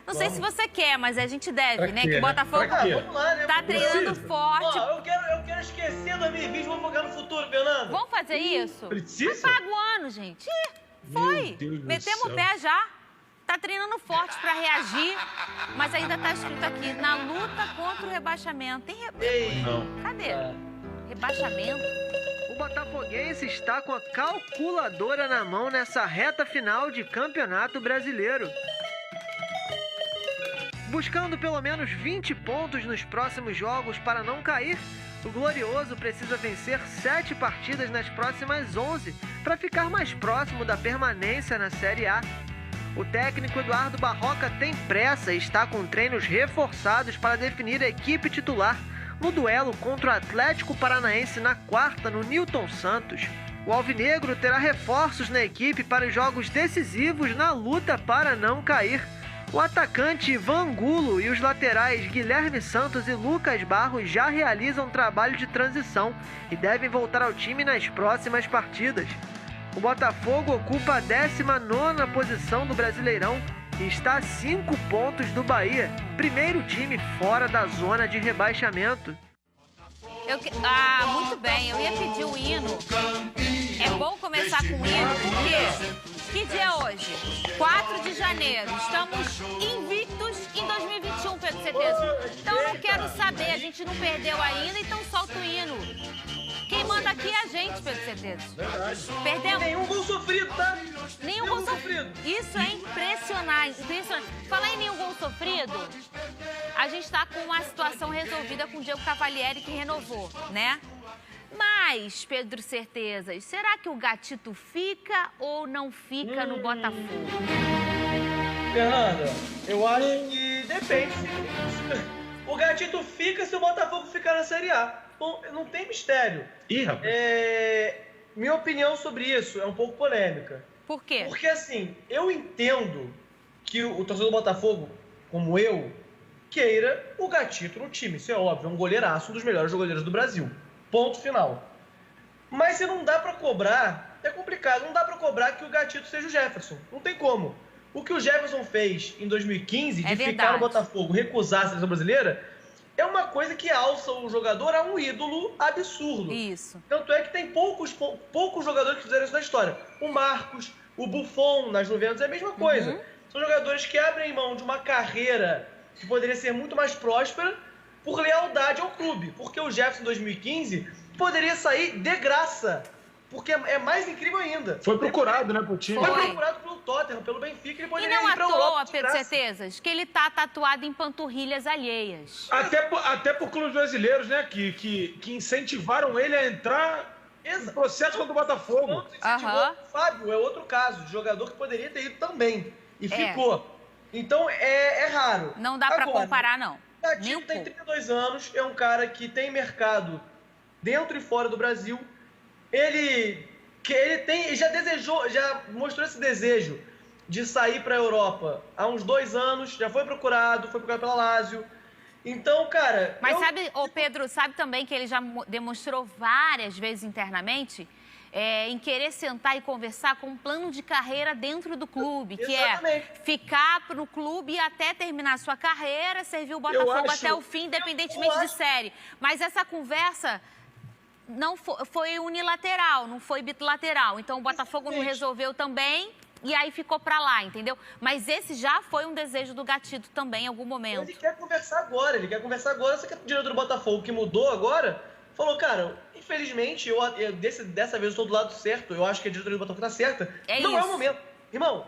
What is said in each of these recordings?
Não sei se você quer, mas a gente deve, né? Que o Pra Botafogo quê? Vamos lá, né? tá treinando forte. Ó, eu quero esquecer 2020 e vou focar no futuro, Fernando. Vamos fazer isso? Precisa? Apaga o ano, gente. Ih, foi. Meu Deus do Metemos o céu. pé já. Tá treinando forte pra reagir, mas ainda tá escrito aqui, na luta contra o rebaixamento. Tem Ei. Não. Cadê? Rebaixamento? O botafoguense está com a calculadora na mão nessa reta final de Campeonato Brasileiro. Buscando pelo menos 20 pontos nos próximos jogos para não cair, o Glorioso precisa vencer 7 partidas nas próximas 11 para ficar mais próximo da permanência na Série A. O técnico Eduardo Barroca tem pressa e está com treinos reforçados para definir a equipe titular no duelo contra o Atlético Paranaense na quarta no Newton Santos. O alvinegro terá reforços na equipe para os jogos decisivos na luta para não cair. O atacante Ivan Angulo e os laterais Guilherme Santos e Lucas Barros já realizam trabalho de transição e devem voltar ao time nas próximas partidas. O Botafogo ocupa a 19ª posição do Brasileirão e está a 5 pontos do Bahia, primeiro time fora da zona de rebaixamento. Muito bem, eu ia pedir o hino. É bom começar com o hino, porque que dia é hoje? 4 de janeiro. Estamos invictos em 2021, Pedro Certeza. Então eu não quero saber, a gente não perdeu ainda, então solta o hino. Quem manda aqui é a gente, Pedro Certeza. Perdemos? Nenhum gol sofrido, tá? Nenhum gol sofrido. Isso é impressionante, impressionante. Falar em nenhum gol sofrido, a gente tá com uma situação resolvida com o Diego Cavalieri, que renovou, né? Mas, Pedro Certezas, será que o Gatito fica ou não fica no Botafogo? Fernanda, eu acho que depende. O Gatito fica se o Botafogo ficar na Série A. Bom, não tem mistério. Ih, rapaz. Minha opinião sobre isso é um pouco polêmica. Por quê? Porque, assim, eu entendo que o torcedor do Botafogo, como eu, queira o Gatito no time. Isso é óbvio, é um goleiraço, um dos melhores goleiros do Brasil. Ponto final. Mas se não dá pra cobrar, é complicado. Não dá pra cobrar que o Gatito seja o Jefferson. Não tem como. O que o Jefferson fez em 2015, de ficar no Botafogo, recusar a seleção brasileira, é uma coisa que alça o jogador a um ídolo absurdo. Isso. Tanto é que tem poucos jogadores que fizeram isso na história. O Marcos, o Buffon na Juventus é a mesma coisa. Uhum. São jogadores que abrem mão de uma carreira que poderia ser muito mais próspera por lealdade ao clube. Porque o Jefferson em 2015 poderia sair de graça. Porque é mais incrível ainda. Foi procurado, né, pro time. Foi procurado pelo Tottenham, pelo Benfica. Ele E poderia não ir à pra toa, Europa de Pedro graça. Certezas, que ele tá tatuado em panturrilhas alheias. Até por clubes brasileiros, né, que incentivaram ele a entrar no processo contra o Botafogo. Aham. O Fábio é outro caso, de jogador que poderia ter ido também. E ficou. Então, é raro. Não dá pra comparar, não. O Gatito tem 32 anos, é um cara que tem mercado dentro e fora do Brasil. Ele já mostrou esse desejo de sair para a Europa há uns 2 anos, já foi procurado pela Lazio. Então, cara... Mas sabe, Pedro, sabe também que ele já demonstrou várias vezes internamente em querer sentar e conversar com um plano de carreira dentro do clube, que Exatamente. é ficar pro clube até terminar sua carreira, servir o Botafogo até o fim, independentemente de série. Mas essa conversa... não foi unilateral, não foi bilateral. Então o Botafogo não resolveu também e aí ficou pra lá, entendeu? Mas esse já foi um desejo do Gatito também em algum momento. Ele quer conversar agora, Só que o diretor do Botafogo, que mudou agora, falou, cara, infelizmente, dessa vez eu estou do lado certo, eu acho que a diretoria do Botafogo tá certa. Não é o momento. Irmão,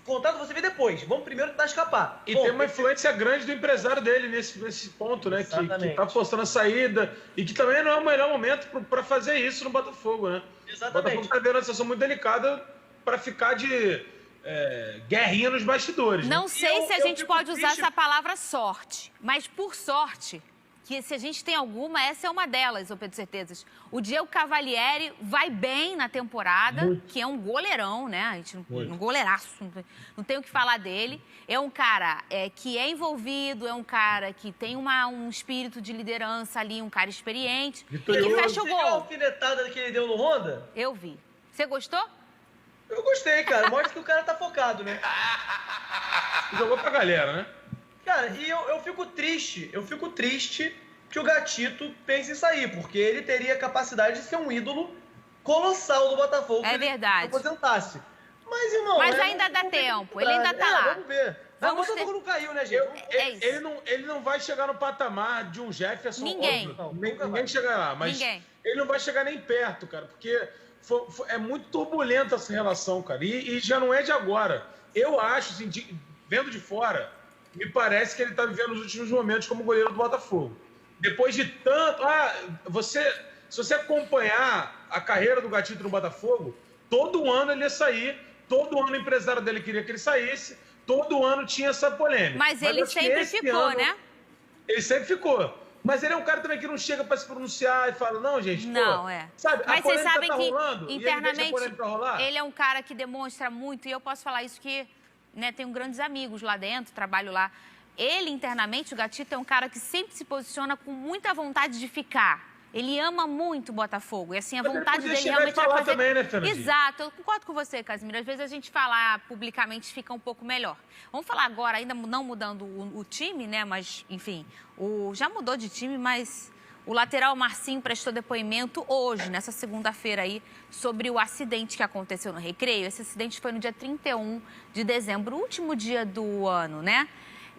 contrato você vê depois. Vamos primeiro tentar escapar. E tem uma influência grande do empresário dele nesse ponto, né? Que tá forçando a saída e que também não é o melhor momento para fazer isso no Botafogo, né? Exatamente. O Botafogo tá vendo uma situação muito delicada para ficar de guerrinha nos bastidores. Não né? sei se a gente fico pode usar triste. essa palavra sorte, mas por sorte, que se a gente tem alguma, essa é uma delas, ô Pedro Certezas. O Diego Cavalieri vai bem na temporada, que é um goleirão, né? A gente um goleiraço, não tem o que falar dele. É um cara que é envolvido, é um cara que tem um espírito de liderança ali, um cara experiente. E que fecha o Você viu a gol. alfinetada que ele deu no Honda? Eu vi. Você gostou? Eu gostei, cara. Mostra que o cara tá focado, né? Jogou pra galera, né? Cara, e eu fico triste que o Gatito pense em sair, porque ele teria capacidade de ser um ídolo colossal do Botafogo. É verdade. Se aposentasse. Mas, irmão... Mas ainda dá tempo, ele ainda tá lá. Vamos ver. O Botafogo não caiu, né, gente? Ele não vai chegar no patamar de um Jefferson. Ninguém. Ninguém chega lá, mas ele não vai chegar nem perto, cara, porque é muito turbulenta essa relação, cara, e já não é de agora. Eu acho, assim, vendo de fora, me parece que ele tá vivendo os últimos momentos como goleiro do Botafogo. Depois de tanto... se você acompanhar a carreira do Gatito no Botafogo, todo ano ele ia sair, todo ano o empresário dele queria que ele saísse, todo ano tinha essa polêmica. Mas ele sempre ficou, né? Ele sempre ficou. Mas ele é um cara também que não chega para se pronunciar e fala, não, gente, não, sabe, mas vocês sabem tá que rolando, internamente ele é um cara que demonstra muito, e eu posso falar isso que, né, tenho grandes amigos lá dentro, trabalho lá. Ele, internamente, o Gatito, é um cara que sempre se posiciona com muita vontade de ficar. Ele ama muito o Botafogo. E assim, a vontade dele realmente é fazer... também, né, Fernandinho? Exato, eu concordo com você, Casimiro. Às vezes a gente falar publicamente fica um pouco melhor. Vamos falar agora, ainda não mudando o time, né? Mas, enfim, já mudou de time, mas o lateral Marcinho prestou depoimento hoje, nessa segunda-feira aí, sobre o acidente que aconteceu no Recreio. Esse acidente foi no dia 31 de dezembro, o último dia do ano, né?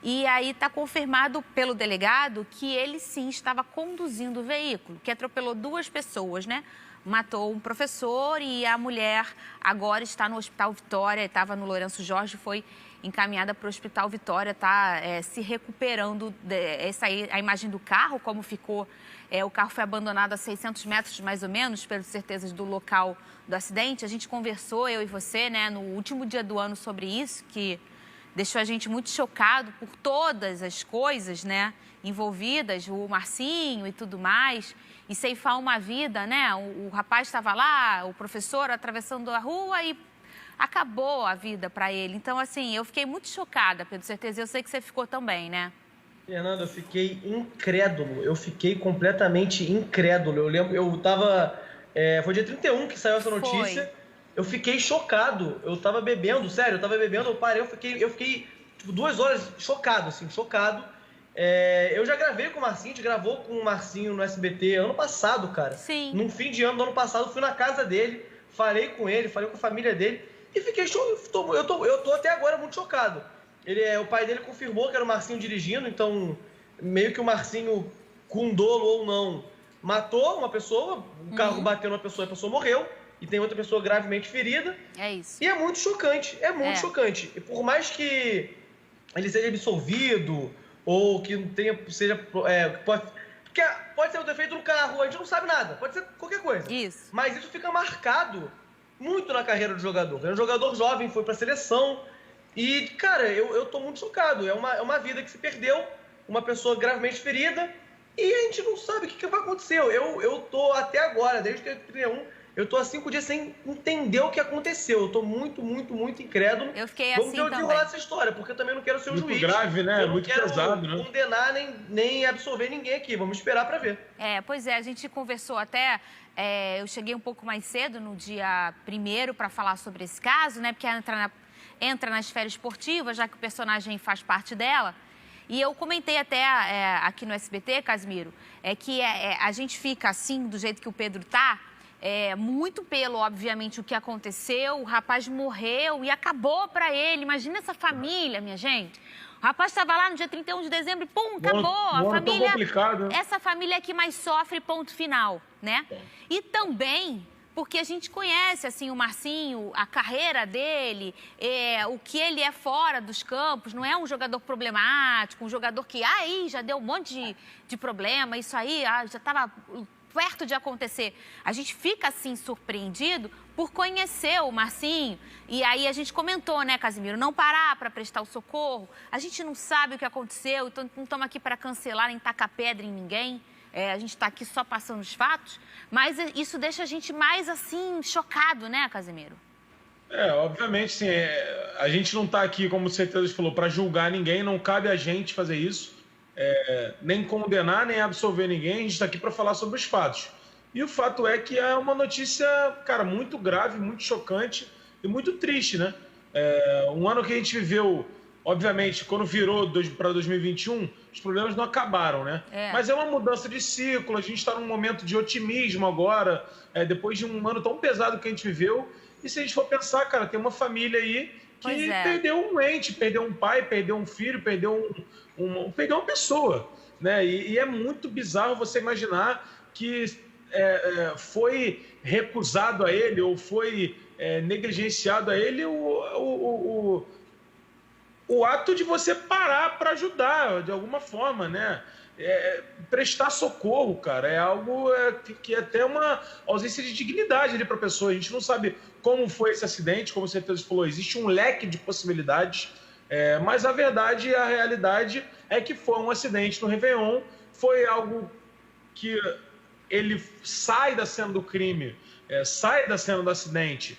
E aí está confirmado pelo delegado que ele sim estava conduzindo o veículo, que atropelou 2 pessoas, né? Matou um professor e a mulher agora está no Hospital Vitória, estava no Lourenço Jorge, foi encaminhada para o Hospital Vitória, está se recuperando. Essa aí, a imagem do carro, como ficou, o carro foi abandonado a 600 metros mais ou menos, pelas certezas do local do acidente. A gente conversou, eu e você, né, no último dia do ano sobre isso, que deixou a gente muito chocado por todas as coisas, né, envolvidas, o Marcinho e tudo mais, e ceifar uma vida, né? O rapaz estava lá, o professor atravessando a rua e acabou a vida para ele. Então, assim, eu fiquei muito chocada, Pedro Certeza, eu sei que você ficou também, né? Fernando, eu fiquei incrédulo, eu fiquei completamente incrédulo. Eu lembro, eu tava... foi dia 31 que saiu essa notícia. Eu fiquei chocado, eu tava bebendo, sério, eu parei, eu fiquei tipo, 2 horas chocado, assim, chocado. Eu já gravei com o Marcinho, a gente gravou com o Marcinho no SBT ano passado, cara. Sim. Num fim de ano do ano passado, fui na casa dele, falei com ele, falei com a família dele e fiquei chocado, eu tô até agora muito chocado. O pai dele confirmou que era o Marcinho dirigindo, então meio que o Marcinho, com dolo ou não, matou uma pessoa, o carro bateu numa pessoa e a pessoa morreu. E tem outra pessoa gravemente ferida. É isso. E é muito chocante, chocante. E por mais que ele seja absolvido, ou que seja... pode ser um defeito no carro, a gente não sabe nada. Pode ser qualquer coisa. Isso. Mas isso fica marcado muito na carreira do jogador. É um jogador jovem, foi pra seleção. E, cara, eu tô muito chocado. É uma vida que se perdeu, uma pessoa gravemente ferida, e a gente não sabe o que vai acontecer. Eu tô até agora, desde que 31... Eu tô há 5 dias sem entender o que aconteceu. Eu tô muito, muito, muito incrédulo. Eu fiquei assim também. Vamos desenrolar essa história, porque eu também não quero ser o juiz. Muito grave, né? Muito pesado, né? Não condenar nem absolver ninguém aqui. Vamos esperar pra ver. Pois é, a gente conversou até... eu cheguei um pouco mais cedo, no dia 1º, para falar sobre esse caso, né? Porque entra na esfera esportiva, já que o personagem faz parte dela. E eu comentei até aqui no SBT, Casimiro, que a gente fica assim, do jeito que o Pedro tá... muito pelo, obviamente, o que aconteceu, o rapaz morreu e acabou para ele. Imagina essa família, minha gente. O rapaz estava lá no dia 31 de dezembro e pum, acabou. A família, complicado, né? Essa família é que mais sofre, ponto final, né? E também porque a gente conhece, assim, o Marcinho, a carreira dele, o que ele é fora dos campos, não é um jogador problemático, um jogador que, já deu um monte de problema, isso aí, já estava... perto de acontecer. A gente fica, assim, surpreendido por conhecer o Marcinho. E aí a gente comentou, né, Casimiro, não parar para prestar o socorro. A gente não sabe o que aconteceu, então não estamos aqui para cancelar nem tacar pedra em ninguém. A gente está aqui só passando os fatos. Mas isso deixa a gente mais, assim, chocado, né, Casimiro? Obviamente, sim. A gente não está aqui, como o Certeza falou, para julgar ninguém, não cabe a gente fazer isso. Nem condenar, nem absolver ninguém, a gente está aqui para falar sobre os fatos. E o fato é que é uma notícia, cara, muito grave, muito chocante. e muito triste, né? Um ano que a gente viveu, obviamente, quando virou para 2021, os problemas não acabaram, né? Mas é uma mudança de ciclo, a gente está num momento de otimismo agora, depois de um ano tão pesado que a gente viveu. E se a gente for pensar, cara, tem uma família aí que perdeu um ente, perdeu um pai, perdeu um filho, perdeu uma pessoa, né? E é muito bizarro você imaginar que foi recusado a ele ou foi negligenciado a ele o ato de você parar para ajudar de alguma forma, né? Prestar socorro, cara, é algo que é até uma ausência de dignidade ali para a pessoa. A gente não sabe como foi esse acidente, como você falou, existe um leque de possibilidades, mas a verdade e a realidade é que foi um acidente no Réveillon, foi algo que ele sai da cena do crime, sai da cena do acidente,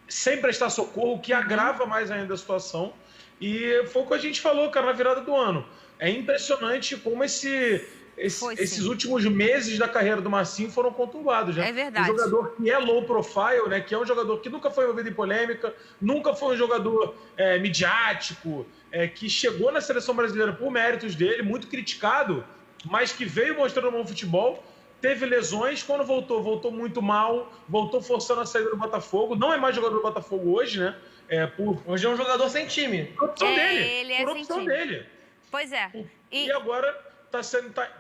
sem prestar socorro, que agrava mais ainda a situação. E foi o que a gente falou, cara, na virada do ano. É impressionante como esses últimos meses da carreira do Marcinho foram conturbados, né? É verdade. Um jogador que é low profile, né? Que é um jogador que nunca foi envolvido em polêmica, nunca foi um jogador midiático, que chegou na seleção brasileira por méritos dele, muito criticado, mas que veio mostrando um bom futebol. Teve lesões, quando voltou muito mal, voltou forçando a saída do Botafogo. Não é mais jogador do Botafogo hoje, né? Hoje é um jogador sem time. Por opção dele. Ele por opção dele. Pois é. E agora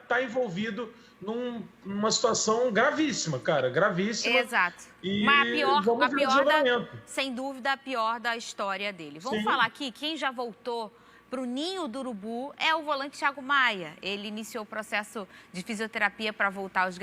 tá envolvido numa situação gravíssima, cara. Gravíssima. Exato. E mas a pior sem dúvida, a pior da história dele. Vamos falar aqui, quem já voltou para o ninho do urubu é o volante Thiago Maia. Ele iniciou o processo de fisioterapia para voltar aos